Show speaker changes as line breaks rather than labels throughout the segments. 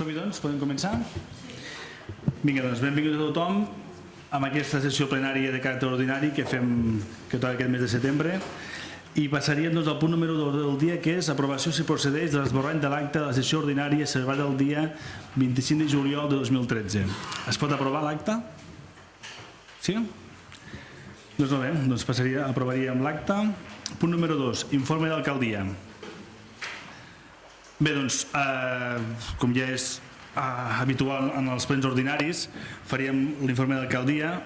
Som-hi, doncs, podem començar? Vinga, doncs, benvingut a tothom amb aquesta sessió plenària de caràcter ordinari que fem tot aquest mes de setembre i passaríem al punt número 2 del dia, que és aprovació si procedeix de l'esborrany de l'acte de la sessió ordinària celebrada el dia 25 de juliol de 2013. Es pot aprovar l'acte? Sí? Doncs molt bé, doncs aprovaríem l'acte. Punt número 2, informe d'alcaldia. Bé, doncs, com ja és habitual en els plens ordinaris, faríem l'informe d'alcaldia.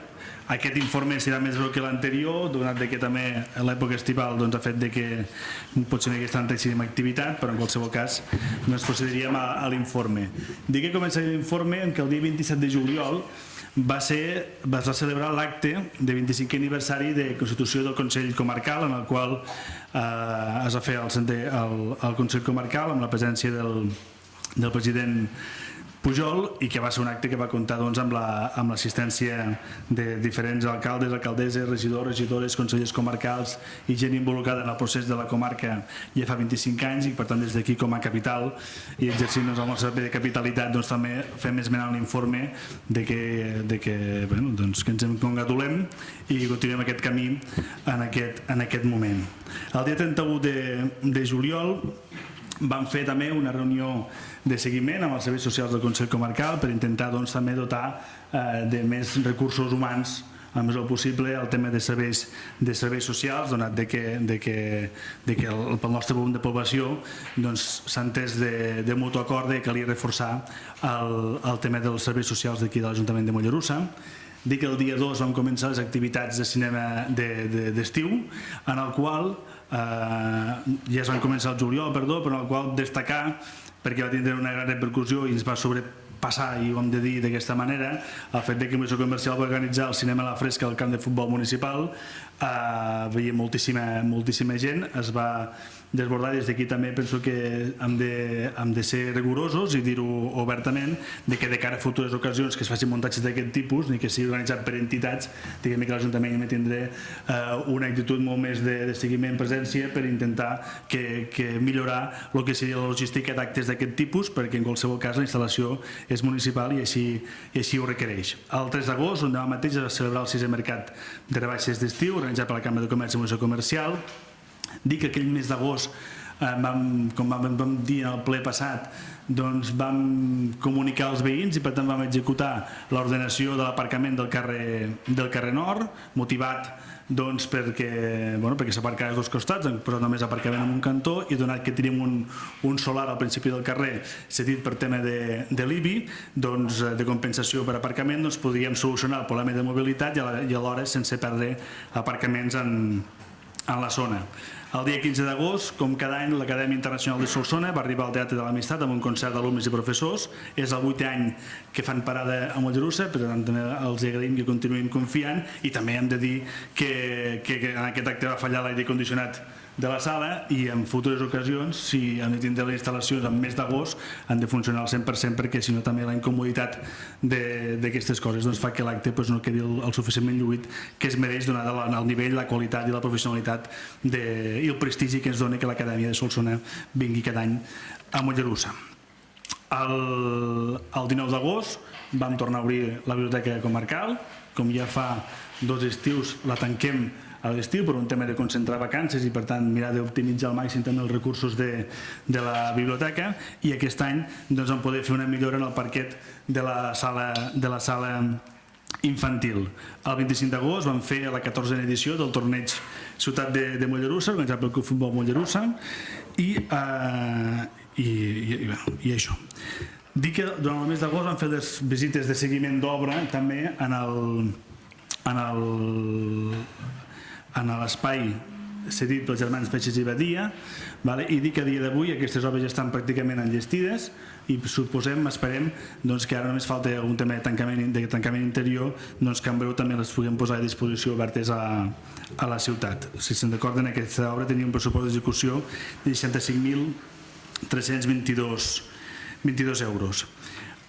Aquest informe serà més breu que l'anterior, donat que també l'època estival ha fet que potser no hi hagués tantíssima activitat, però en qualsevol cas ens procediríem a l'informe. Dic que començaria l'informe que el dia 27 de juliol es va celebrar l'acte de 25è aniversari de constitució del Consell Comarcal, en el qual es va fer el Consell Comarcal amb la presència del president Pujol i que va ser un acte que va comptar amb l'assistència de diferents alcaldes, alcaldesses, regidors, regidores, consellers comarcals i gent involucrada en el procés de la comarca ja fa 25 anys i per tant des d'aquí com a capital i exercint el nostre paper de capitalitat també fem esment en l'informe que ens en congratulem i continuem aquest camí en aquest moment. El dia 31 de juliol vam fer també una reunió de seguiment amb els serveis socials del Consell Comarcal per intentar també dotar de més recursos humans el més possible el tema de serveis socials, donat que pel nostre volum de població s'ha entès de mutu acord que calia reforçar el tema dels serveis socials d'aquí de l'Ajuntament de Mollerussa. Dic que el dia 2 vam començar les activitats de cinema d'estiu, en el qual ja es van començar el juliol, però en el qual destacar, perquè va tindre una gran repercussió i ens va sobrepassar, i ho hem de dir d'aquesta manera, el fet que la Comissió Comercial va organitzar el cinema a la fresca al camp de futbol municipal. Veia moltíssima gent, es va desbordar. Des d'aquí també penso que hem de ser rigorosos i dir-ho obertament, que de cara a futures ocasions que es facin muntatges d'aquest tipus, ni que sigui organitzat per entitats, diguem que l'Ajuntament hi tindrà una actitud molt més de seguiment, presència, per intentar millorar el que seria la logística d'actes d'aquest tipus, perquè en qualsevol cas la instal·lació és municipal i així ho requereix. El 3 d'agost, on demà mateix es va celebrar el 6è Mercat de Rebaixes d'Estiu, organitzat per la Cambra de Comerç i Munició Comercial. Dic que aquell mes d'agost, com vam dir en el ple passat, vam comunicar als veïns i per tant vam executar l'ordenació de l'aparcament del carrer Nord, motivat perquè s'aparcarà als dos costats, hem posat només aparcament en un cantó i donat que tenim un solar al principi del carrer cedit per tema de l'IBI, de compensació per aparcament, podríem solucionar el problema de mobilitat i alhora sense perdre aparcaments en la zona. El dia 15 d'agost, com cada any, l'Acadèmia Internacional de Solsona va arribar al Teatre de l'Amistat amb un concert d'alumnes i professors. És el 8è any que fan parada a Mollerussa, per tant també els agraïm que continuïn confiant i també hem de dir que en aquest acte va fallar l'aire condicionat de la sala i en futures ocasions, si hem de tindre les instal·lacions en mes d'agost, han de funcionar al 100% perquè si no també la incomoditat d'aquestes coses fa que l'acte no quedi el suficientment lluït que es mereix donat el nivell, la qualitat i la professionalitat i el prestigi que ens dona que l'Acadèmia de Solsona vingui cada any a Mollerussa. El 19 d'agost vam tornar a obrir la biblioteca comarcal, com ja fa 2 estius la tanquem a l'estiu per un tema de concentrar vacances i per tant mirar d'optimitzar al màxim també els recursos de la biblioteca i aquest any vam poder fer una millora en el parquet de la sala infantil. El 25 d'agost vam fer la 14a edició del torneig Ciutat de Mollerussa, organitzat pel Club Futbol Mollerussa i això. Dic que durant el mes d'agost vam fer les visites de seguiment d'obra també en l'espai cedit pels germans Feixes i Badia i dic que a dia d'avui aquestes obres ja estan pràcticament enllestides i esperem que ara només falta algun tema de tancament interior que en breu també les puguem posar a disposició obertes a la ciutat. Si se'n recorden, aquesta obra tenia un pressupost d'execució de 65.322 euros.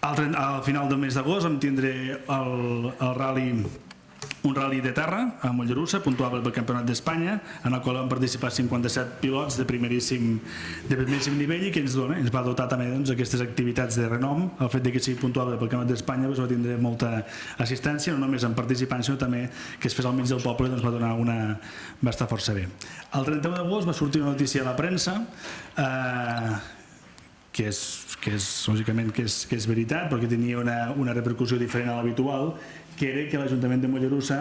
Al final del mes d'agost vam tindre el Rally un rally de terra a Mollerussa, puntuable pel Campionat d'Espanya, en el qual van participar 57 pilots de primeríssim nivell i que ens va dotar també d'aquestes activitats de renom. El fet que sigui puntuable pel Campionat d'Espanya va tindre molta assistència, no només en participants, sinó també que es fes al mig del poble, va estar força bé. El 31 d'agost va sortir una notícia a la premsa que lògicament que és veritat, però que tenia una repercussió diferent a l'habitual, que era que l'Ajuntament de Mollerussa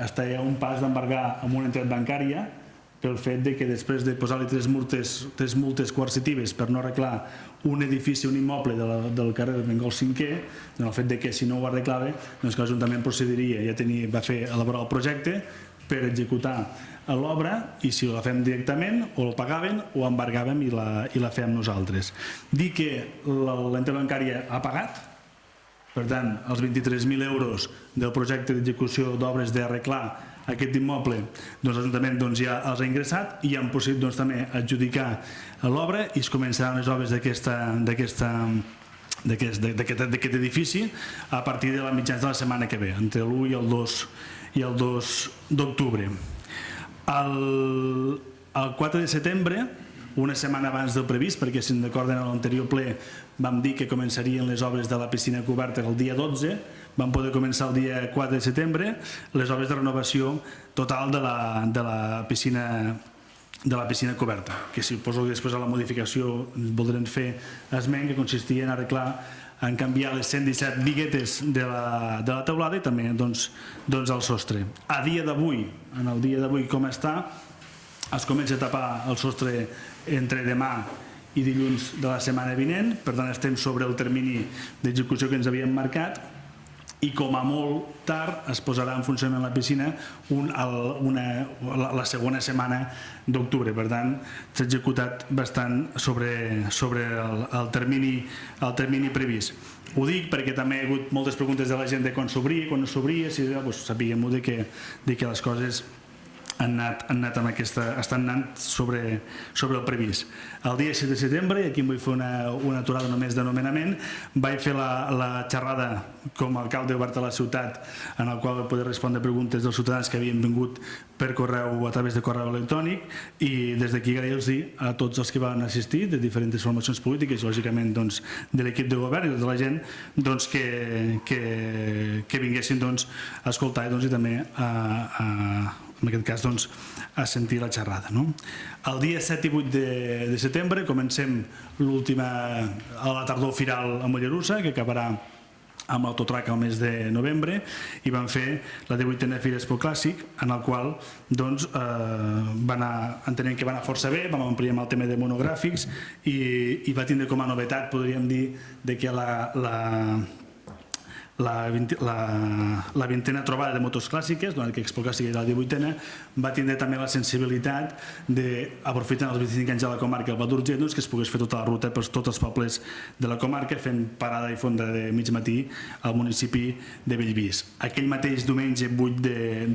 estava a un pas d'embargar amb una entitat bancària pel fet que després de posar-li tres multes coercitives per no arreglar un edifici, un immoble del carrer Bengol 5è, el fet que si no ho arreglava, que l'Ajuntament procediria, va fer elaborar el projecte per executar l'obra, i si la fem directament o el pagaven o embargàvem i la fèiem nosaltres. Dir que l'entitat bancària ha pagat, per tant, els 23.000 euros del projecte d'execució d'obres d'arreglar aquest immoble, l'Ajuntament ja els ha ingressat i han procedit també a adjudicar l'obra i es començaran les obres d'aquest edifici a partir de mitjans de la setmana que ve, entre l'1 i el 2 d'octubre. El 4 de setembre, una setmana abans del previst, perquè si recorden a l'anterior ple vam dir que començarien les obres de la piscina coberta el dia 12, vam poder començar el dia 4 de setembre les obres de renovació total de la piscina coberta, que si poso després a la modificació voldrem fer esment, que consistia en arreglar, en canviar les 117 biguetes de la teulada i també el sostre. A dia d'avui, en el dia d'avui com està, es comença a tapar el sostre entre demà i dilluns de la setmana vinent, per tant estem sobre el termini d'execució que ens havíem marcat i com a molt tard es posarà en funcionament la piscina la segona setmana d'octubre. Per tant, s'ha executat bastant sobre el termini previst. Ho dic perquè també hi ha hagut moltes preguntes de la gent de quan s'obria, quan no s'obria, sapiguem-ho que les coses estan anant sobre el previst. El dia 6 de setembre, i aquí em vull fer una aturada només de nomenament, vaig fer la xerrada com a alcalde obert a la ciutat, en el qual vaig poder respondre preguntes dels ciutadans que havien vingut per correu o a través de correu electrònic, i des d'aquí agrair-los a tots els que van assistir, de diferents formacions polítiques, lògicament de l'equip de govern i de la gent que vinguessin a escoltar i també en aquest cas a sentir la xerrada. El dia 7 i 8 de setembre comencem a la tardor firal a Mollerussa, que acabarà amb l'autotrac al mes de novembre, i vam fer la 18a Fira Expo Clàssic, en el qual entenem que va anar força bé, vam ampliar el tema de monogràfics i va tindre com a novetat, podríem dir, que la 20a trobada de motos clàssiques, donat que Expo Clàssica era la 18a, va tindre també la sensibilitat d'aprofitar els 25 anys de la comarca del Val d'Urgell, que es pogués fer tota la ruta per tots els pobles de la comarca, fent parada i fonda de mig matí al municipi de Bellvís. Aquell mateix diumenge 8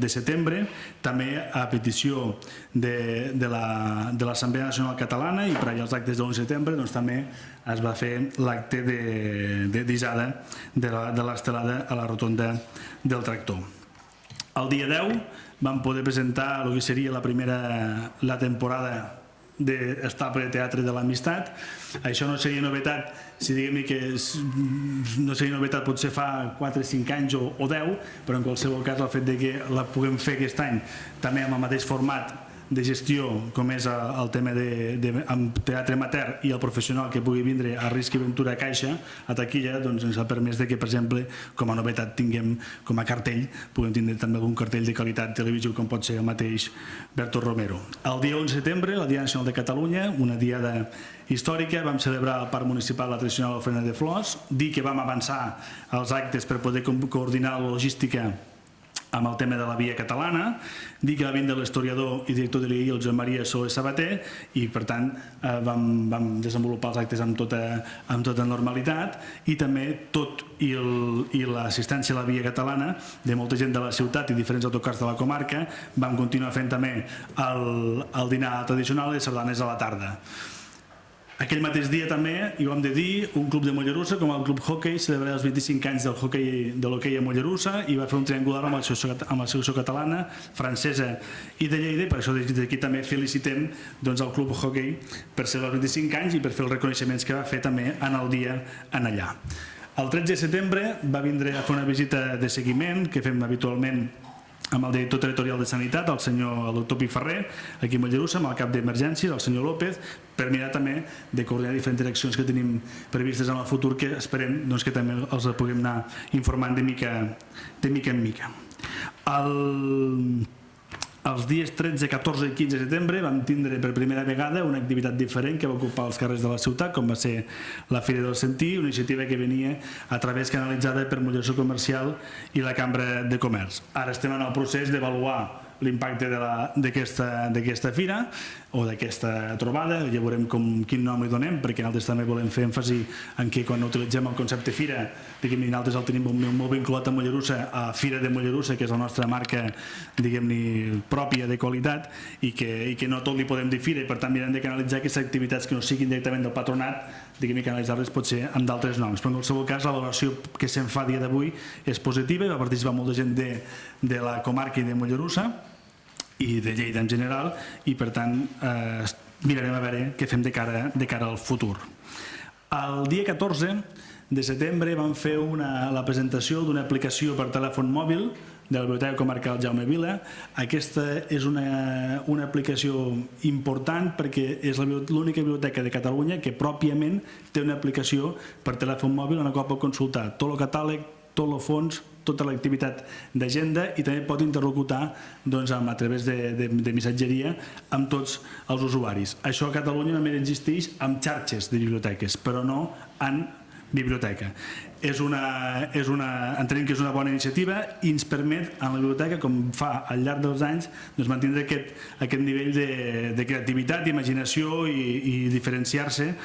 de setembre, també a petició de l'Assemblea Nacional Catalana i per allà els actes de l'11 de setembre, també es va fer l'acte d'isada de l'estelada a la rotonda del tractor. El dia 10 vam poder presentar el que seria la temporada d'estable de teatre de l'Amistat. Això no seria novetat, si diguem que no seria novetat potser fa 4, 5 anys o 10, però en qualsevol cas el fet que la puguem fer aquest any també amb el mateix format de gestió com és el tema amb teatre amateur i el professional que pugui vindre a Risc i Ventura a Caixa, a taquilla, ens ha permès que, per exemple, com a novetat tinguem com a cartell, puguem tindre també algun cartell de qualitat televisiu com pot ser el mateix Berto Romero. El dia 11 de setembre, la Diada Nacional de Catalunya, una diada històrica, vam celebrar al Parc Municipal la tradicional ofrena de flors, dir que vam avançar els actes per poder coordinar la logística amb el tema de la via catalana, dir que va vindre l'historiador i director de l'II, el Joan Maria Soler Sabater, i per tant vam desenvolupar els actes amb tota normalitat, i també tot i l'assistència a la via catalana de molta gent de la ciutat i diferents autocars de la comarca, vam continuar fent també el dinar tradicional i sardanes a la tarda. Aquell mateix dia també, i ho hem de dir, un club de Mollerussa, com el Club Hockey, celebrarà els 25 anys de l'hoquei a Mollerussa i va fer un triangular amb la selecció catalana, francesa i de Lleida. Per això des d'aquí també felicitem el Club Hockey per ser els 25 anys i per fer els reconeixements que va fer també en el dia en allà. El 13 de setembre va vindre a fer una visita de seguiment que fem habitualment amb el director territorial de Sanitat, el doctor Piferrer, aquí a Mollerussa, amb el cap d'emergències, el senyor López, per mirar també de coordinar diferents accions que tenim previstes en el futur que esperem que també els puguem anar informant de mica en mica. Els dies 13, 14 i 15 de setembre vam tindre per primera vegada una activitat diferent que va ocupar els carrers de la ciutat, com va ser la Fira del Sentir, una iniciativa que venia a través canalitzada per Mollerussa Comercial i la Cambra de Comerç. Ara estem en el procés d'avaluar l'impacte d'aquesta fira o d'aquesta trobada, ja veurem quin nom li donem, perquè nosaltres també volem fer èmfasi en que quan utilitzem el concepte fira, nosaltres el tenim molt vinculat a Mollerussa, a Fira de Mollerussa, que és la nostra marca pròpia de qualitat i que no tot li podem dir fira, i per tant mirem de canalitzar aquestes activitats que no siguin directament del patronat, canalitzar-les potser amb d'altres noms. Però en qualsevol cas la valoració que se'n fa a dia d'avui és positiva, va participar molta gent de la comarca i de Mollerussa i de Lleida en general, i per tant mirarem a veure què fem de cara al futur. El dia 14 de setembre vam fer la presentació d'una aplicació per telèfon mòbil de la Biblioteca Comarcal Jaume Vila. Aquesta és una aplicació important perquè és l'única biblioteca de Catalunya que pròpiament té una aplicació per telèfon mòbil en la qual pot consultar tot el catàleg, tot el fons, tota l'activitat d'agenda, i també pot interlocutar a través de missatgeria amb tots els usuaris. Això a Catalunya només existeix amb xarxes de biblioteques, però no en biblioteca. Entenem que és una bona iniciativa i ens permet a la biblioteca, com fa al llarg dels anys, mantenir aquest nivell de creativitat, d'imaginació i diferenciar-se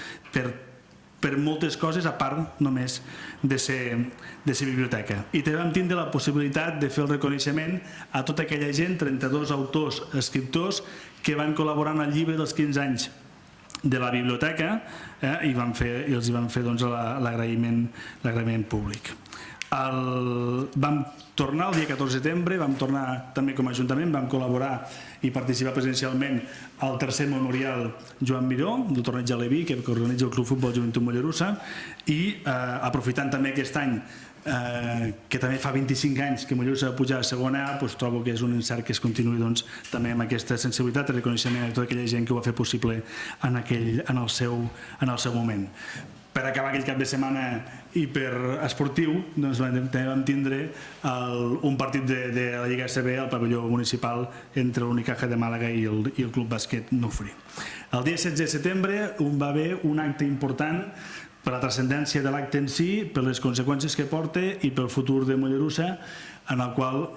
per moltes coses a part només de ser biblioteca. I també vam tindre la possibilitat de fer el reconeixement a tota aquella gent, 32 autors, escriptors, que van col·laborar en el llibre dels 15 anys de la biblioteca i els van fer l'agraïment públic. Vam tornar el dia 14 de setembre, vam tornar també com a Ajuntament, vam col·laborar i participar presencialment al tercer memorial Joan Miró, del torneig aleví que organitza el Club Futbol Joventut Mollerussa, i aprofitant també aquest any que també fa 25 anys que Mollerussa va pujar a segona A, trobo que és un encert que es continuï també amb aquesta sensibilitat i reconeixement a tota aquella gent que ho va fer possible en el seu moment. Per acabar aquell cap de setmana i per esportiu, també vam tindre un partit de la Lliga ACB al pavelló municipal entre l'Unicaja de Màlaga i el Club Bàsquet Nufri. El dia 16 de setembre va haver un acte important per la transcendència de l'acte en si, per les conseqüències que porta i pel futur de Mollerussa, en el qual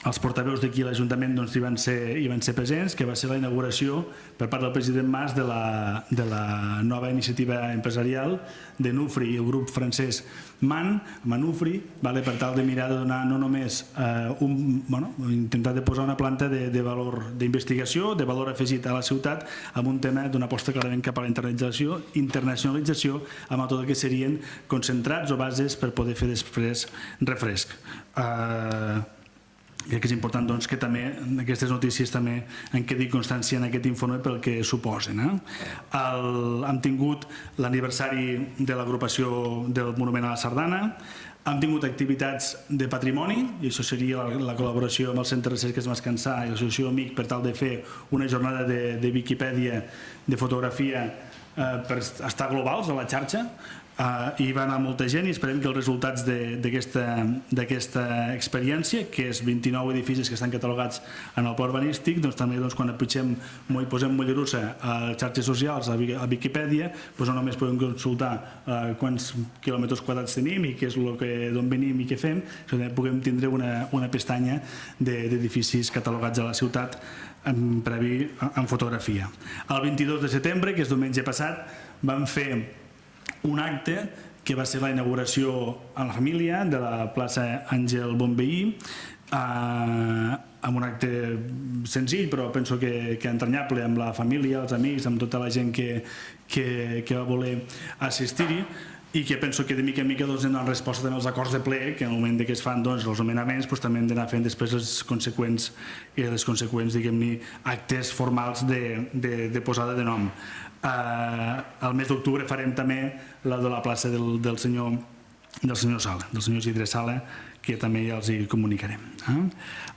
els portaveus d'aquí a l'Ajuntament hi van ser presents, que va ser la inauguració per part del president Mas de la nova iniciativa empresarial de Nufri i el grup francès Manufri, per tal de mirar de donar no només intentar de posar una planta de valor d'investigació, de valor afegit a la ciutat, amb un tema d'una aposta clarament cap a la internacionalització, amb tot el que serien concentrats o bases per poder fer després refresc. Crec que és important que també aquestes notícies també en quedi constància en aquest informe pel que suposen. Hem tingut l'aniversari de l'agrupació del Monument a la Sardana, hem tingut activitats de patrimoni, i això seria la col·laboració amb el Centre de Recerques Mascansà i l'Associació Amic per tal de fer una jornada de Viquipèdia de fotografia per estar globals a la xarxa. Hi va anar molta gent i esperem que els resultats d'aquesta experiència, que és 29 edificis que estan catalogats en el pla urbanístic, també quan posem Mollerussa a xarxes socials, a Viquipèdia, no només podem consultar quants quilòmetres quadrats tenim i d'on venim i què fem, sinó que puguem tindre una pestanya d'edificis catalogats a la ciutat previ en fotografia. El 22 de setembre, que és diumenge passat, vam fer un acte que va ser la inauguració a la família de la plaça Àngel Bonveí, amb un acte senzill, però penso que entranyable, amb la família, els amics, amb tota la gent que va voler assistir-hi, i que penso que de mica en mica hem donat resposta també als acords de ple, que en el moment que es fan els nomenaments també hem d'anar fent després les conseqüents diguem-ne, actes formals de posada de nom. Al mes d'octubre farem també la de la plaça del senyor Sala, del senyor Isidre Sala, que també ja els hi comunicarem.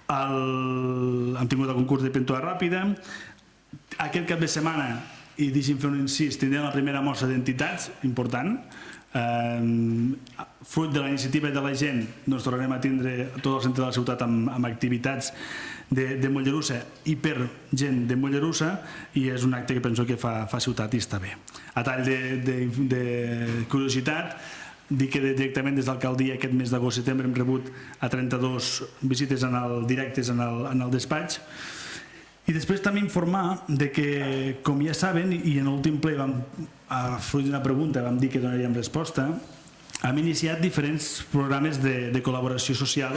Hem tingut el concurs de pintura ràpida. Aquest cap de setmana, i deixi'm fer un incís, tindrem la primera mostra d'entitats important. Fruit de la iniciativa de la gent, tornarem a tindre tot el centre de la ciutat amb activitats de Mollerussa i per gent de Mollerussa, i és un acte que penso que fa ciutat i està bé. A tall de curiositat, dic que directament des de l'alcaldia aquest mes d'agost-setembre hem rebut a 32 visites directes en el despatx. I després també informar que, com ja saben, i en l'últim ple fruit d'una pregunta vam dir que donaríem resposta, hem iniciat diferents programes de col·laboració social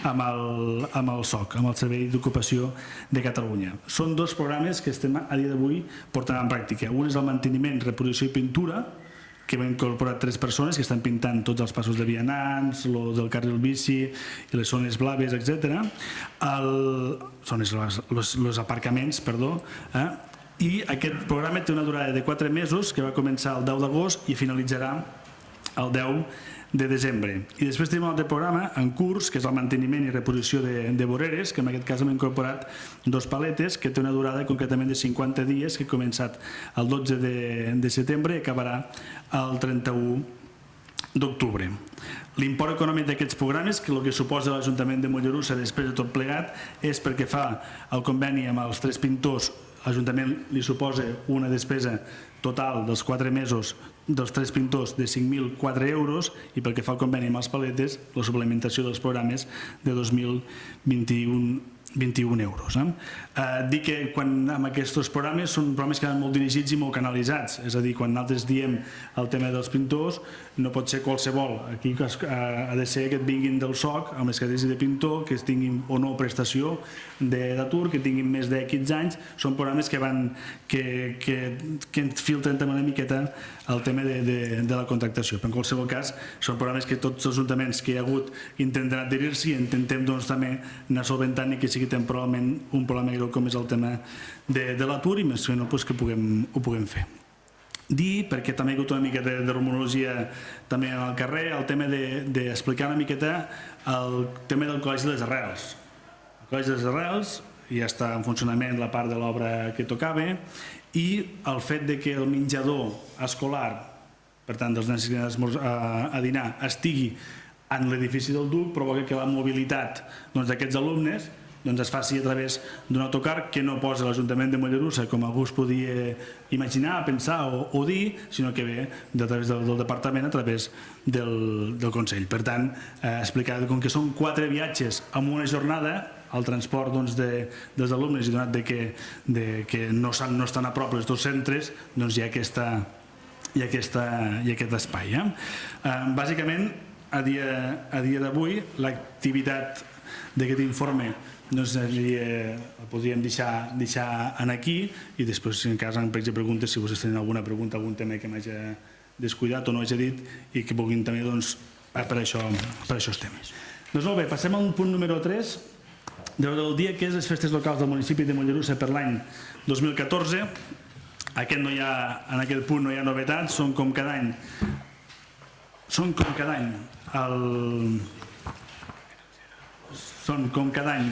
amb el SOC, amb el Servei d'Ocupació de Catalunya. Són dos programes que estem a dia d'avui portant en pràctica. Un és el manteniment, reproducció i pintura, que hem incorporat 3 persones que estan pintant tots els passos de vianants, el del carril bici i les zones blaves, etc. Els aparcaments, perdó. I aquest programa té una durada de 4 mesos que va començar el 10 d'agost i finalitzarà el 10 de desembre. I després tenim un altre programa en curs, que és el manteniment i reposició de voreres, que en aquest cas hem incorporat 2 paletes, que té una durada concretament de 50 dies, que ha començat el 12 de setembre i acabarà el 31 d'octubre. L'import econòmic d'aquests programes, que el que suposa l'Ajuntament de Mollerussa després de tot plegat, és perquè fa el conveni amb els 3 pintors, l'Ajuntament li suposa una despesa total dels 4 mesos dels 3 pintors de 5.004 euros, i pel que fa al conveni amb els paletes, la suplementació dels programes de 2.021 euros. Dic que amb aquests programes són programes que van molt dirigits i molt canalitzats, és a dir, quan nosaltres diem el tema dels pintors, no pot ser qualsevol, aquí ha de ser que et vinguin del SOC amb les característiques de pintor, que tinguin o no prestació d'atur, que tinguin més de 15 anys. Són programes que filtren també una miqueta el tema de la contractació, però en qualsevol cas són programes que tots els ajuntaments que hi ha hagut intenten adherir-s'hi i intentem també anar solventant i que sigui temporalment un problema greu com és el tema de l'atur, i més o menys que ho puguem fer. Dir, perquè també hi ha hagut una miqueta de rumorologia també al carrer, el tema d'explicar una miqueta el tema del Col·legi de les Arrels. El Col·legi de les Arrels ja està en funcionament la part de l'obra que tocava, i el fet que el menjador escolar, per tant dels nens que anen a dinar, estigui en l'edifici del DUC, provoca que la mobilitat d'aquests alumnes es faci a través d'un autocar que no posa l'Ajuntament de Mollerussa, com algú es podia imaginar, pensar o dir, sinó que ve a través del departament, a través del Consell. Per tant, explicar que com que són 4 viatges en una jornada, el transport dels alumnes, i donat que no estan a prop els 2 centres, hi ha aquest espai. Bàsicament, a dia d'avui, l'activitat d'aquest informe el podríem deixar aquí, i després, en cas de preguntes, si vostès tenen alguna pregunta, algun tema que m'hagi descuidat o no hagi dit, i que vulguin també, per això estem. Doncs molt bé, passem al punt número 3 del dia, que és les festes locals del municipi de Mollerussa per l'any 2014. En aquest punt no hi ha novetats, són com cada any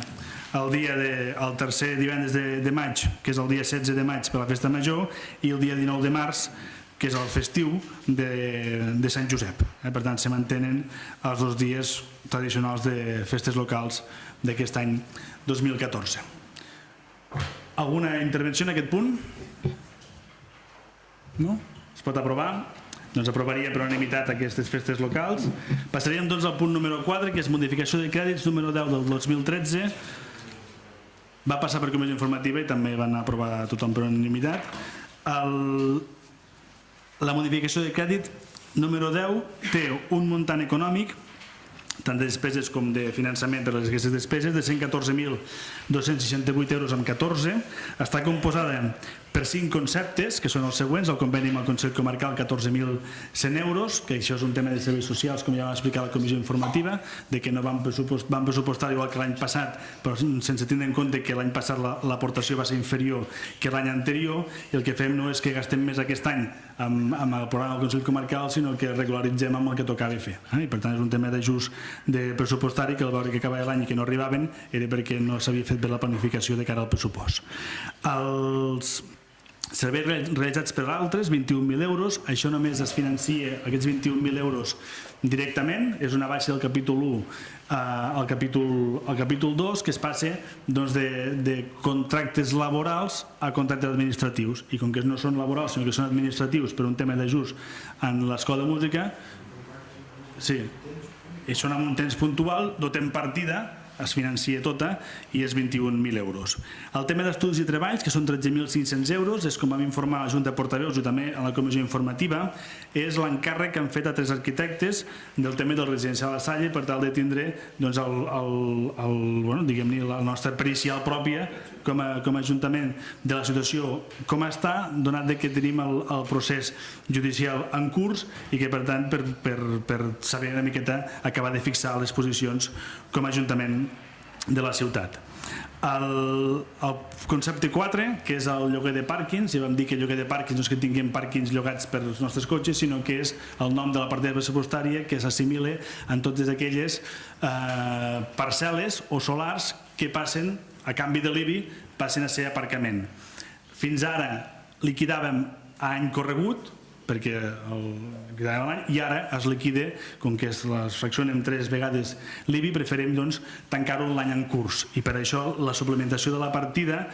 el tercer divendres de maig, que és el dia 16 de maig per la festa major, i el dia 19 de març, que és el festiu de Sant Josep. Per tant, se mantenen els 2 dies tradicionals de festes locals d'aquest any 2014. Alguna intervenció en aquest punt? No? Es pot aprovar? Doncs aprovaria per unanimitat aquestes festes locals. Passaríem doncs al punt número 4, que és modificació de crèdits número 10 del 2013. Va passar per comissió informativa i també van aprovar tothom per unanimitat. La modificació de crèdit número 10 té un muntant econòmic tant de despeses com de finançament per les aquestes despeses, de 114.268 euros amb 14. Està composada per 5 conceptes, que són els següents: el conveni amb el Consell Comarcal, 14.100 euros, que això és un tema de serveis socials, com ja vam explicar a la comissió informativa, de que no van pressupostar igual que l'any passat, però sense tindre en compte que l'any passat l'aportació va ser inferior que l'any anterior, i el que fem no és que gastem més aquest any amb el programa del Consell Comarcal, sinó que regularitzem amb el que tocava fer. I per tant és un tema d'ajust de pressupostari que al veure que acabava l'any i que no arribaven era perquè no s'havia fet bé la planificació de cara al pressupost. Els serveis realitzats per altres, 21.000 euros, això només es financia, aquests 21.000 euros, directament, és una baixa del capítol 1 al capítol 2, que es passa de contractes laborals a contractes administratius, i com que no són laborals sinó que són administratius per un tema d'ajust en l'escola de música, sí, i són amb un temps puntual, dotem partida, es financia tota i és 21.000 euros. El tema d'estudis i treballs, que són 13.500 euros, és com vam informar a la Junta de Portaveus i també a la comissió informativa, és l'encàrrec que han fet a 3 arquitectes del tema del residencial a Salle per tal de tindre la nostra pericial pròpia com a Ajuntament de la situació com està, donat que tenim el procés judicial en curs i que per tant per saber una miqueta acabar de fixar les posicions com a Ajuntament de la ciutat. El concepte 4, que és el lloguer de pàrquings, ja vam dir que el lloguer de pàrquings no és que tinguem pàrquings llogats per als nostres cotxes, sinó que és el nom de la partida pressupostària que s'assimila en totes aquelles parcel·les o solars que passen, a canvi de l'IBI, passen a ser aparcament. Fins ara liquidàvem a any corregut, perquè i ara es liquida, com que es fraccionen 3 vegades l'IBI, preferim tancar-ho l'any en curs, i per això la suplementació de la partida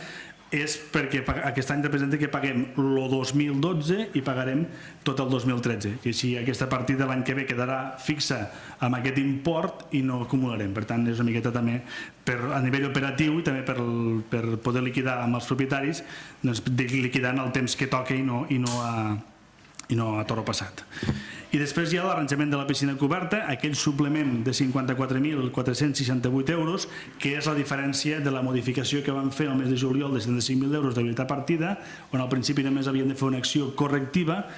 és perquè aquest any representa que paguem el 2012 i pagarem tot el 2013, i així aquesta partida l'any que ve quedarà fixa amb aquest import i no acumularem. Per tant, és una miqueta també a nivell operatiu i també per poder liquidar amb els propietaris, liquidant el temps que toca i no a toro passat. I després hi ha l'arranjament de la piscina coberta, aquell suplement de 54.468 euros, que és la diferència de la modificació que vam fer el mes de juliol de 75.000 euros d'habilitat partida, on al principi només havien de fer una acció correctiva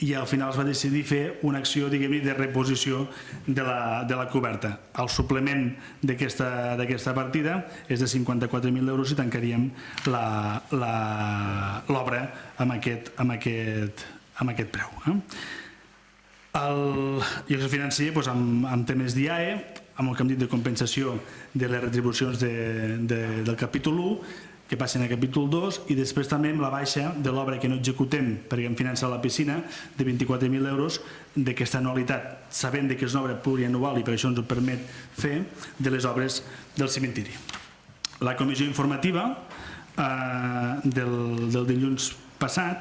i al final es va decidir fer una acció, diguem-ne, de reposició de la coberta. El suplement d'aquesta partida és de 54.000 euros i tancaríem l'obra amb aquest preu. I això es financia amb temes d'IAE, amb el que hem dit de compensació de les retribucions del capítol 1, que passen al capítol 2, i després també amb la baixa de l'obra que no executem perquè hem finançat la piscina de 24.000 euros d'aquesta anualitat, sabent que és una obra plurianual i per això ens ho permet fer, de les obres del cementiri. La comissió informativa del dilluns passat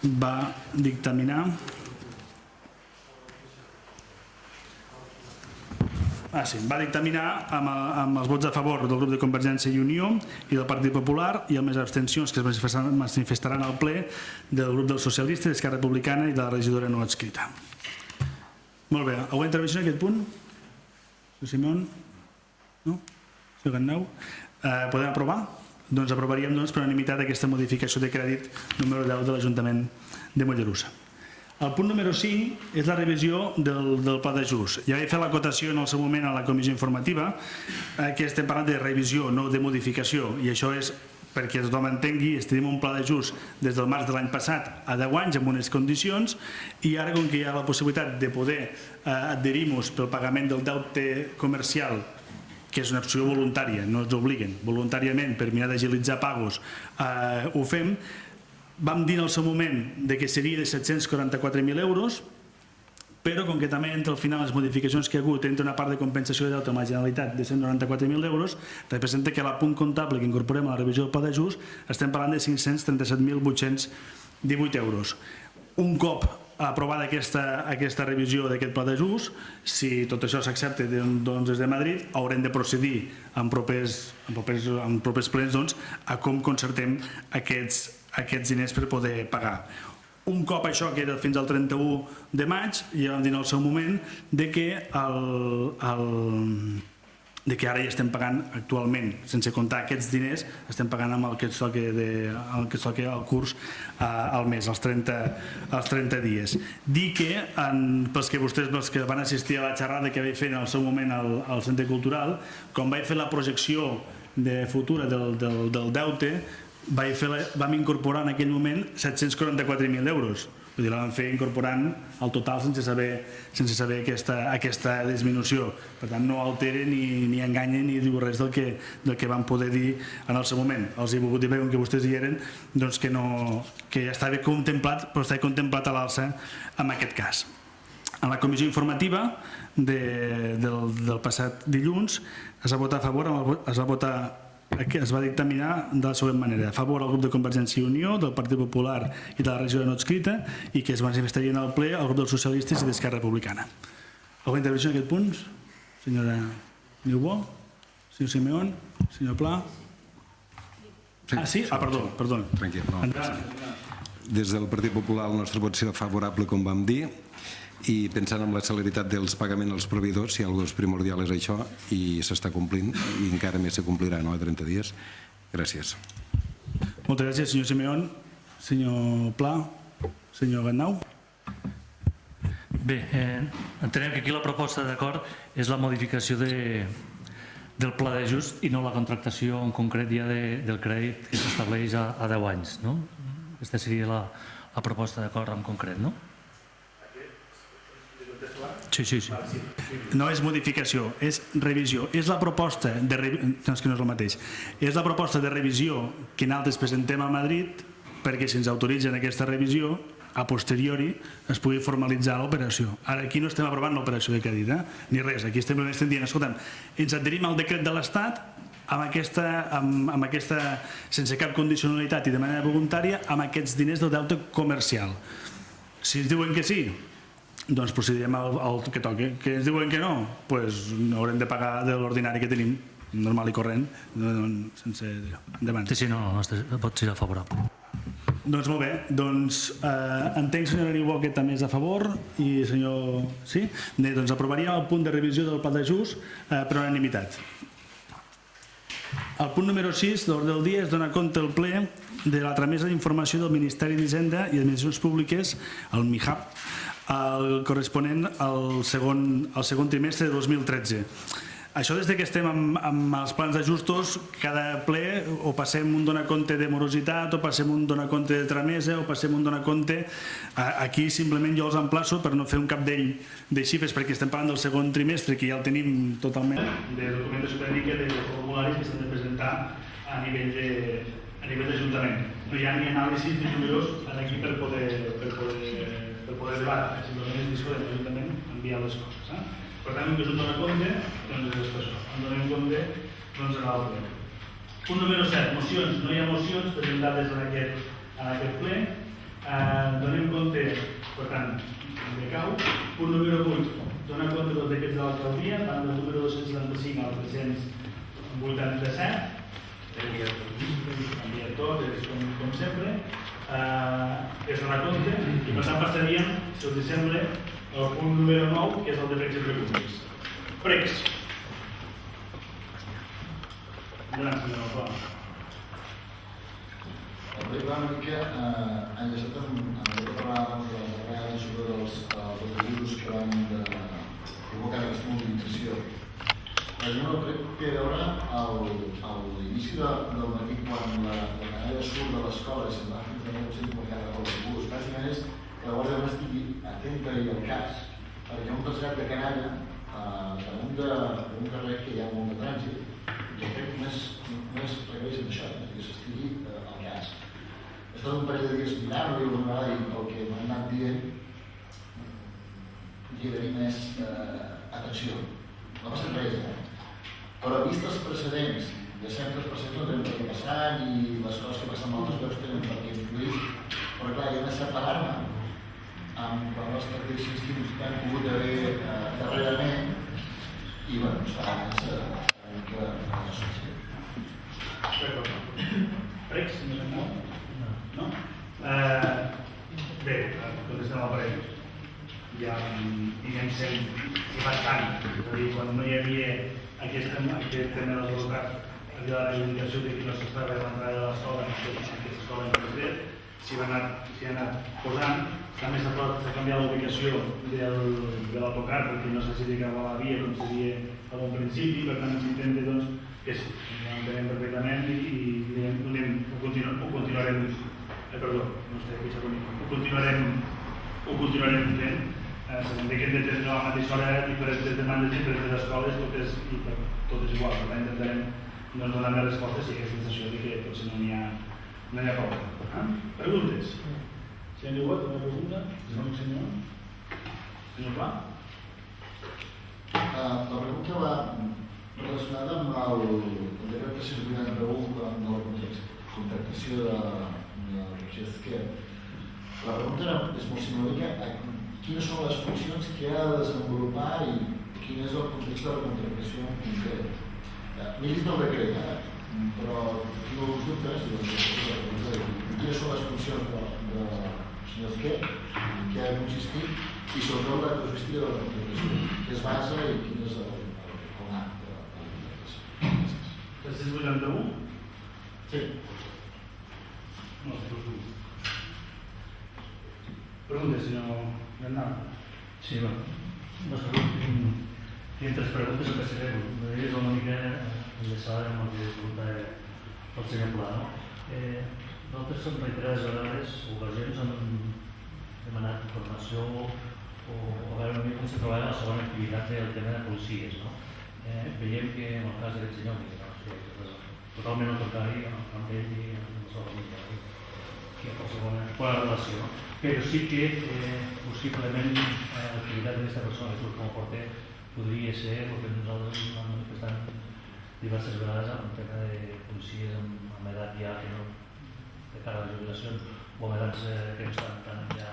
va dictaminar amb els vots a favor del grup de Convergència i Unió i del Partit Popular i amb les abstencions que es manifestaran al ple del grup dels socialistes, d'Esquerra Republicana i de la regidora no adscrita. Molt bé, alguna intervenció en aquest punt? Simón? No? Senyor Gandau? Podem aprovar? Doncs aprovaríem per unanimitat aquesta modificació de crèdit número 10 de l'Ajuntament de Mollerussa. El punt número 5 és la revisió del pla d'ajust. Ja vaig fer l'acotació en el seu moment a la comissió informativa que estem parlant de revisió, no de modificació, i això és perquè tothom entengui, tenim un pla d'ajust des del març de l'any passat a 10 anys amb unes condicions, i ara com que hi ha la possibilitat de poder adherir-nos pel pagament del deute comercial, que és una opció voluntària, no ens obliguen, voluntàriament per mirar d'agilitzar pagos ho fem. Vam dir en el seu moment que seria de 744.000 euros, però com que també entre al final les modificacions que hi ha hagut entre una part de compensació de deute amb la Generalitat de 194.000 euros, representa que a l'apunt comptable que incorporem a la revisió del pla d'ajust estem parlant de 537.818 euros. Un cop aprovada aquesta revisió d'aquest pla d'ajust, si tot això s'accepta des de Madrid, haurem de procedir en propers plens a com concertem aquests diners per poder pagar. un cop això, que era fins al 31 de maig, ja vam dir en el seu moment de que ara ja estem pagant actualment, sense comptar aquests diners, estem pagant amb el que es toca el curs al mes, els 30 dies. Dir que, pels que van assistir a la xerrada que vaig fer en el seu moment al Centre Cultural, quan vaig fer la projecció de futura del deute, vam incorporar en aquell moment 744.000 euros. Vull dir, la vam fer incorporant el total sense saber aquesta disminució. Per tant, no altera ni enganya ni diu res del que vam poder dir en el seu moment. Els he volgut dir, com que vostès hi eren, que ja estava contemplat, però estava contemplat a l'alça en aquest cas. En la comissió informativa del passat dilluns es va votar a favor, es va dictaminar de la següent manera: a favor al grup de Convergència i Unió, del Partit Popular i de la regió no adscrita, i que es manifestarien al ple el grup dels socialistes i d'Esquerra Republicana. Alguna intervenció en aquest punt? Senyora Niubó? Senyor Simeón? Senyor Pla? Sí? Perdó.
Tranquil, no. Des del Partit Popular el nostre vot serà favorable, com vam dir, i pensant en la celeritat dels pagaments als proveïdors, si alguna cosa primordial és això, i s'està complint, i encara més se complirà, no?, a 30 dies. Gràcies.
Moltes gràcies, senyor Simeón. Senyor Pla? Senyor Gandau?
Bé, entenem que aquí la proposta d'acord és la modificació del pla d'ajust i no la contractació en concret ja del crèdit que s'estableix a 10 anys, no? Aquesta seria la proposta d'acord en concret, no? Sí.
No és modificació, és revisió. És la proposta de revisió, és que no és el mateix. És la proposta de revisió que nosaltres presentem a Madrid perquè si ens autoritzen aquesta revisió, a posteriori es pugui formalitzar l'operació. Ara aquí no estem aprovant l'operació de crèdit, ni res. Aquí estem dient, escolta'm, ens adherim al decret de l'Estat amb aquesta, sense cap condicionalitat i de manera voluntària, amb aquests diners del deute comercial. Si ens diuen que sí, doncs procedirem al que toqui. Que ens diuen que no, doncs haurem de pagar de l'ordinari que tenim, normal i corrent, sense... Endavant.
Sí, no, el nostre vot serà favorable.
Doncs molt bé, entenc, senyora Niubó, que també és a favor, i senyor... Sí? Bé, doncs aprovaríem el punt de revisió del pla d'ajust per unanimitat. El punt número 6 de l'ordre del dia es dona compte al ple de la tramesa d'informació del Ministeri d'Hisenda i Administracions Públiques, el MIHAP, corresponent al segon trimestre de 2013. Això des que estem amb els plans d'ajustos, cada ple o passem un donacompte de morositat, o passem un donacompte de tramesa, o passem un donacompte... Aquí simplement jo els emplaço per no fer un capdell de xifres, perquè estem parlant del segon trimestre, que ja el tenim totalment, de documentació tècnica, de formularis que s'han de presentar a nivell d'Ajuntament. No hi ha ni anàlisis ni números aquí per poder debatre, simplement és discutir amb l'Ajuntament, enviar les coses. Per tant, que es dona compte, doncs és això. En donem compte, doncs en l'altre. Punt número 7, mocions. No hi ha mocions presentades en aquest ple. Donem compte, per tant, de cau. Punt número 8, donar compte dels decrets de l'alcaldia, van del número 275 al 387. Canvia tot, és com sempre. És donar compte, i per tant passaríem, si us sembla, el punt número 9, que és el de pregs i preguntes. Pregs. Endavant, senyor Pla.
El prec va una mica enllaçat amb el que parlàvem de les vegades sobre els autobusos que van provocar aquesta mobilització. El prec té a veure a l'inici del matí, quan la canalla surt de l'escola i se'n va fins a l'Ajuntament comunicat amb l'autobús. Bàsicament és que la Guàrdia Urbana estigui atenta i al cas, perquè hi ha un trasllat de canalla damunt d'un carrer que hi ha molt de trànsit, i crec que només requereix amb això, que s'estigui al cas. He estat un parell de dies mirant-ho i alguna vegada i el que m'han anat dient hi ha d'haver més atenció. No passa res, però vist els precedents de certes precedents no tenen per què passar i les coses que passen amb altres llocs tenen per què influir, però clar, hi ha de separar-me amb les tacticismes que han pogut haver darrerament i bueno, serà una mica associat.
Pregs, no? Bé, quan no hi havia aquest tema dels advocats, havia la reivindicació de que no s'estava a l'entrada de l'escola, en aquesta escola en concret, s'hi ha anat posant. També s'ha canviat la ubicació de l'autocar perquè no s'assirica a la via com seria a bon principi, per tant s'intenta que sí, ho entenem perfectament i ho continuarem fent. Sabem que hem de tenir a la mateixa hora diferents demandes de diferents escoles, totes iguals, per tant intentarem donar més respostes si hi ha sensació que potser no n'hi ha prou. Preguntes? Si hi ha ningú, una pregunta? Senyor Pla?
La pregunta va relacionada amb el decret 381 de la contractació de GESCAR. La pregunta és molt simètrica. Quines són les funcions que ha de desenvolupar i quin és el context de la contractació en concret? M'he llegit el decret, però tinc alguns dubtes quines són les funcions del senyor Esquer, en què ha de consistir i sobretot la casuística de la contractació, què es basa i quin és el marc de la contractació.
381?
Sí.
No, pregunta, senyor Bernal.
Sí, tinc tres preguntes que seré una mica enllaçada amb el que pregunta el senyor Pla. Nosaltres en reiterades vegades ocasions hem demanat informació o a veure una mica com se treballa la segona activitat del tema de policies. Veiem que en el cas d'aquest senyor, que és totalment autocari amb ell i amb la seva família, que hi ha qualsevol relació, però sí que possiblement l'activitat d'aquesta persona que surt com a porter podria ser el que nosaltres hem manifestat diverses vegades amb el tema de policies amb edat ja que no de cara a les jubilacions o amb edats que no estan tan ja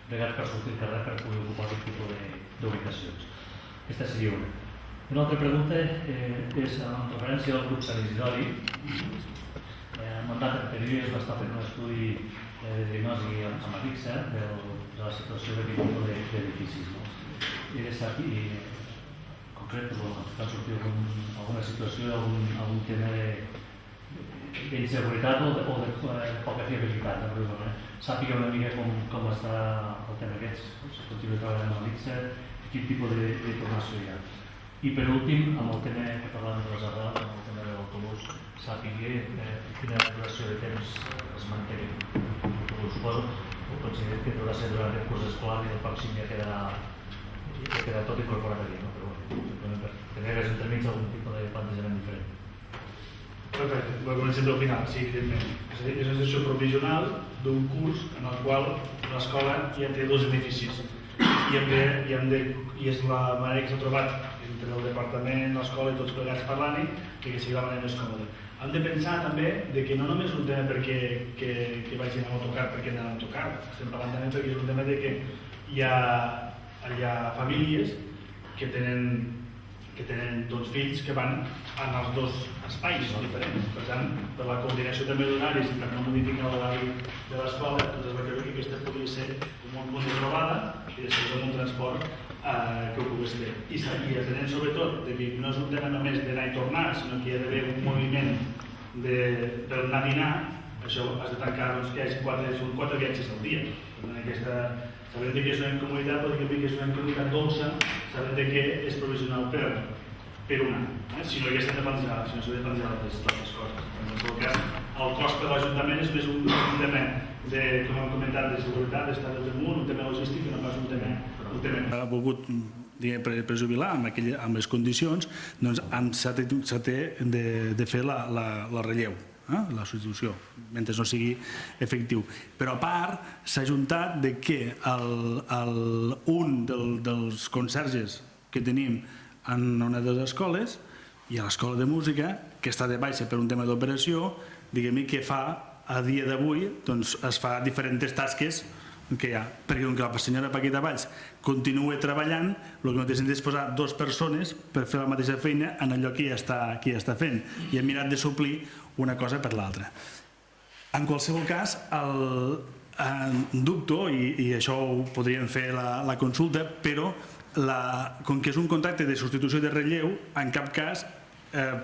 plegats per sortir al carrer per poder ocupar aquest tipus d'ubicacions. Aquesta seria una. Una altra pregunta és en referència al grup Sant Isidori. El mandat anterior es va estar fent un estudi de diagnosi amb ADICSA de la situació d'aquest tipus d'edificis. I en concret ha sortit alguna situació, algun tema d'inseguretat o de poca fiabilitat. Sàpiga una mica com està el tema aquest, si continua treballant amb ADICSA, quin tipus d'informació hi ha. I per últim, amb el tema que parlàvem de les arrels, amb el tema de l'autobús, sàpiga quina duració de temps es manté. Suposo que considerem que podrà ser durant el curs escolar i el pròxim ja quedarà tot incorporat aquí, però simplement per tenir entremig algun tipus de plantejament diferent.
Perfecte, comencem del final, sí, evidentment. És a dir, és una situació provisional d'un curs en el qual l'escola ja té dos edificis i és la manera que s'ha trobat entre el departament, l'escola i tots plegats parlant-hi que sigui la manera més còmoda. Hem de pensar també que no només és un tema perquè vagin a l'autocar perquè anem a l'autocar, estem parlant també perquè és un tema que hi ha famílies que tenen fills que van en els dos espais diferents. Per tant, per la coordinació també d'horaris i per no modificar l'horari de l'escola, doncs es va creure que aquesta podria ser un punt de trobada i després amb un transport que ho pogués fer. I atenent sobretot que no és un tema només d'anar i tornar, sinó que hi ha d'haver un moviment per anar a dinar, això has de tancar que hi hagi 4 viatges al dia. Sabem que és una comunitat, però que és una comunitat dolça, sabem que és provisional per un any. Si no hi hagués de pensar, si no s'ha de pensar altres coses. En tot cas, el cost per l'Ajuntament és més un tema de, com hem comentat, de seguretat, d'estar del damunt, un tema logístic, no pas un tema. Ha volgut prejubilar amb les condicions, doncs s'ha de fer la relleu, la substitució, mentre no sigui efectiu. Però a part, s'ha ajuntat que un dels conserges que tenim en una de les escoles i a l'escola de música, que està de baixa per un tema d'operació, diguem-ne que fa, a dia d'avui, es fa diferents tasques que hi ha, perquè com que la senyora Paquita Valls continua treballant, el que no té sentit és posar 2 persones per fer la mateixa feina en allò que ja està fent, i hem mirat de suplir una cosa per l'altra. En qualsevol cas, dubto, i això ho podríem fer la consulta, però com que és un contracte de substitució i de relleu, en cap cas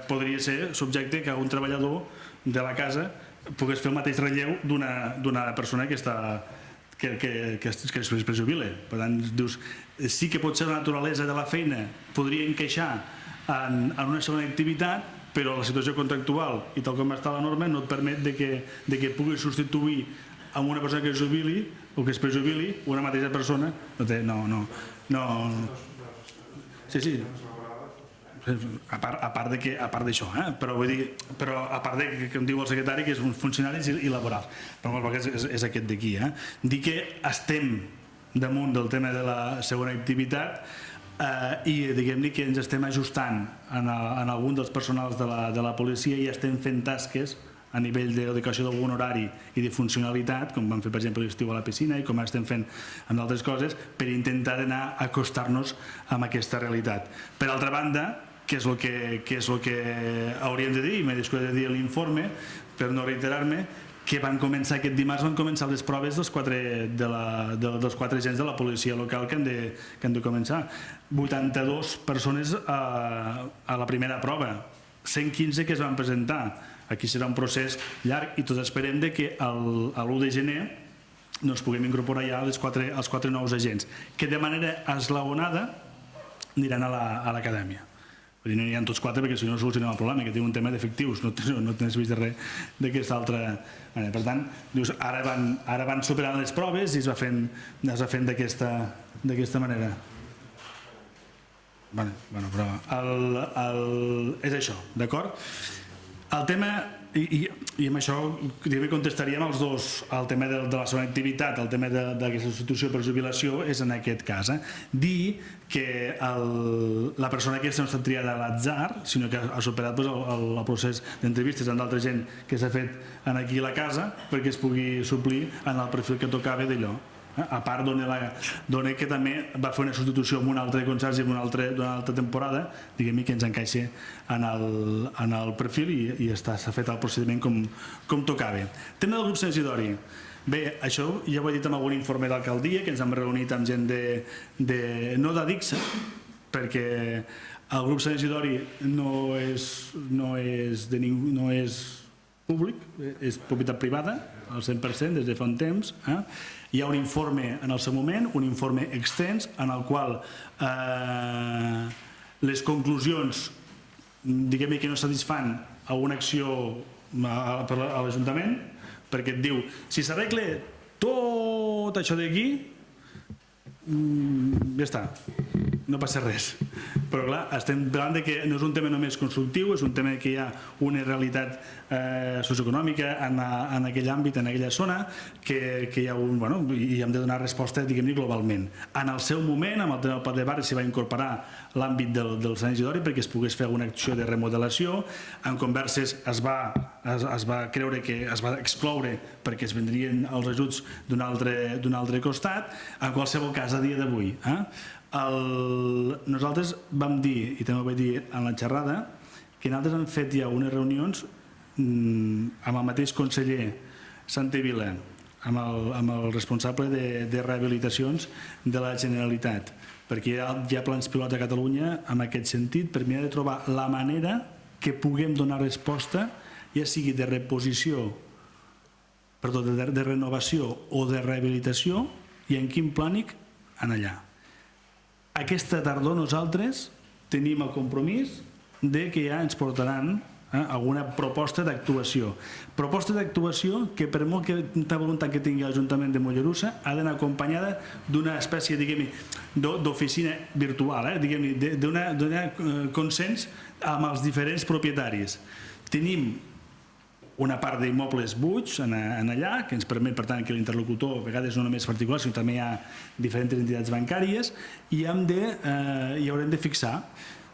podria ser subjecte que un treballador de la casa pogués fer el mateix relleu d'una persona que es prejubile. Per tant, dius, sí que pot ser la naturalesa de la feina, podria encaixar en una segona activitat, però la situació contractual i tal com està la norma no et permet de que pugui substituir amb una persona que es jubili o que es prejubili una mateixa persona. Sí. A part d'això, però a part de que em diu el secretari que és un funcionari i laboral, però en qualsevol cas és aquest d'aquí. Dir que estem damunt del tema de la segona activitat i diguem-ne que ens estem ajustant en algun dels personals de la policia i estem fent tasques a nivell d'educació d'algun horari i de funcionalitat, com vam fer per exemple l'estiu a la piscina i com estem fent amb altres coses, per intentar anar a acostar-nos a aquesta realitat. Per altra banda, què és el que hauríem de dir, i m'he descuidat de dir a l'informe, per no reiterar-me, que aquest dimarts van començar les proves dels quatre agents de la policia local que han de començar. 82 persones a la primera prova, 115 que es van presentar. Aquí serà un procés llarg i tots esperem que l'1 de gener ens puguem incorporar ja els quatre nous agents, que de manera esglaonada aniran a l'acadèmia. No aniran tots quatre perquè si no solucionem el problema, que té un tema d'efectius, no tens vist de res d'aquesta altra manera. Per tant, ara van superant les proves i es va fent d'aquesta manera. Però és això, d'acord? El tema, i amb això contestaríem els dos, el tema de la segona activitat, el tema d'aquesta substitució per jubilació és en aquest cas. Dir que la persona aquesta no ha estat triada a l'atzar, sinó que ha superat el procés d'entrevistes amb d'altra gent que s'ha fet aquí a la casa perquè es pugui suplir en el perfil que tocava d'allò. A part d'on que també va fer una substitució amb un altre conserge d'una altra temporada, diguem-ne que ens encaixa en el perfil i s'ha fet el procediment com tocava. Tema del grup Sant Isidori. Bé, això ja ho he dit en algun informe d'alcaldia, que ens hem reunit amb gent no d'Adixa, perquè el grup Sant Isidori no és públic, és propietat privada, al 100%, des de fa un temps. Hi ha un informe en el seu moment, un informe extens, en el qual les conclusions, diguem-ne que no satisfan alguna acció a l'Ajuntament, perquè et diu, si s'arregla tot això d'aquí, ja està, no passa res. Però clar, estem parlant que no és un tema només constructiu, és un tema que hi ha una realitat socioeconòmica en aquell àmbit, en aquella zona, que hi ha i hem de donar resposta, diguem-ne, globalment. En el seu moment, amb el tema del Pla de Barri, s'hi va incorporar l'àmbit del Sant Isidori perquè es pogués fer alguna acció de remodelació. En converses es va creure que es va excloure perquè es vendrien els ajuts d'un altre costat. En qualsevol cas, a dia d'avui, nosaltres vam dir, i també ho vaig dir en la xerrada, que nosaltres hem fet ja unes reunions amb el mateix conseller Santevila, amb el responsable de rehabilitacions de la Generalitat, perquè hi ha plans pilot a Catalunya en aquest sentit, per mirar de trobar la manera que puguem donar resposta, ja sigui de reposició, perdó, de renovació o de rehabilitació, i en quin plànic en allà. Aquesta tardor nosaltres tenim el compromís que ja ens portaran alguna proposta d'actuació. Proposta d'actuació que per molt que la voluntat que tingui l'Ajuntament de Mollerussa ha d'anar acompanyada d'una espècie, diguem-ne, d'oficina virtual, diguem-ne, d'un consens amb els diferents propietaris. Tenim una part d'immobles buits allà, que ens permet, per tant, que l'interlocutor, a vegades no només particular, sinó també hi ha diferents entitats bancàries, i haurem de fixar,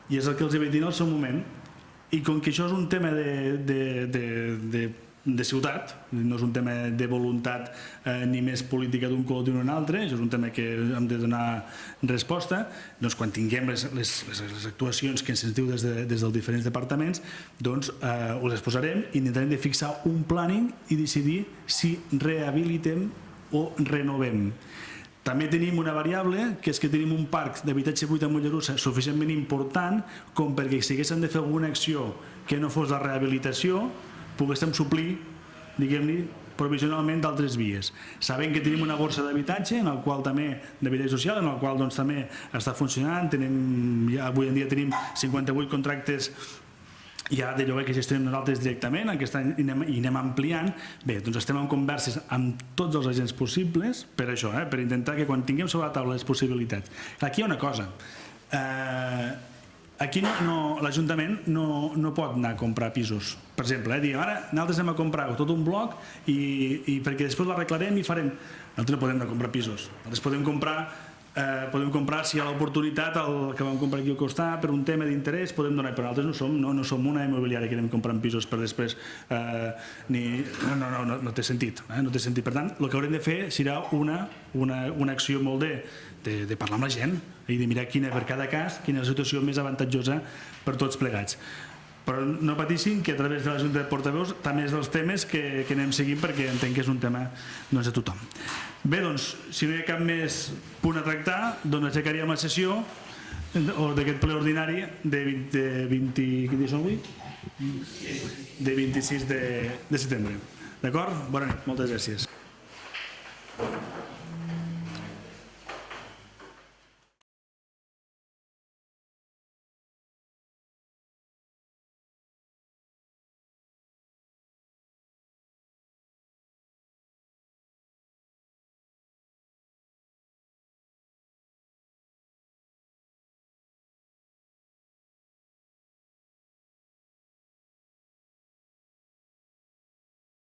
i és el que els vaig dir en el seu moment, i com que això és un tema de ciutat, no és un tema de voluntat ni més política d'un color d'un altre, això és un tema que hem de donar resposta, doncs quan tinguem les actuacions que ens diu des dels diferents departaments, doncs us les posarem i intentarem de fixar un planning i decidir si rehabilitem o renovem. També tenim una variable, que és que tenim un parc d'habitatge buit a Mollerussa suficientment important com perquè si haguéssim de fer alguna acció que no fos la rehabilitació, poguéssim suplir, diguem-ne, provisionalment d'altres vies. Sabem que tenim una borsa d'habitatge, en el qual també, d'habitatge social, en el qual també està funcionant. Avui en dia tenim 58 contractes ja de lloguer que gestionem nosaltres directament, aquest any i anem ampliant. Bé, doncs estem en converses amb tots els agents possibles per això, per intentar que quan tinguem sobre la taula les possibilitats. Aquí hi ha una cosa, aquí l'Ajuntament no pot anar a comprar pisos. Per exemple, dir, ara nosaltres anem a comprar tot un bloc i perquè després l'arreglarem i farem. Nosaltres no podem anar a comprar pisos. Nosaltres podem comprar si hi ha l'oportunitat, el que vam comprar aquí al costat, per un tema d'interès, podem donar, però nosaltres no som una immobiliària que anem comprant pisos per després. No té sentit. No té sentit. Per tant, el que haurem de fer serà una acció molt de parlar amb la gent i de mirar quina, per cada cas, quina és la situació més avantatjosa per tots plegats. Però no patissin que a través de la Junta de Portaveus també és dels temes que anem seguint perquè entenc que és un tema de tothom. Bé, doncs, si no hi ha cap més punt a tractar, doncs aixecaríem la sessió d'aquest ple ordinari de 26 de setembre. D'acord? Bona nit, moltes gràcies.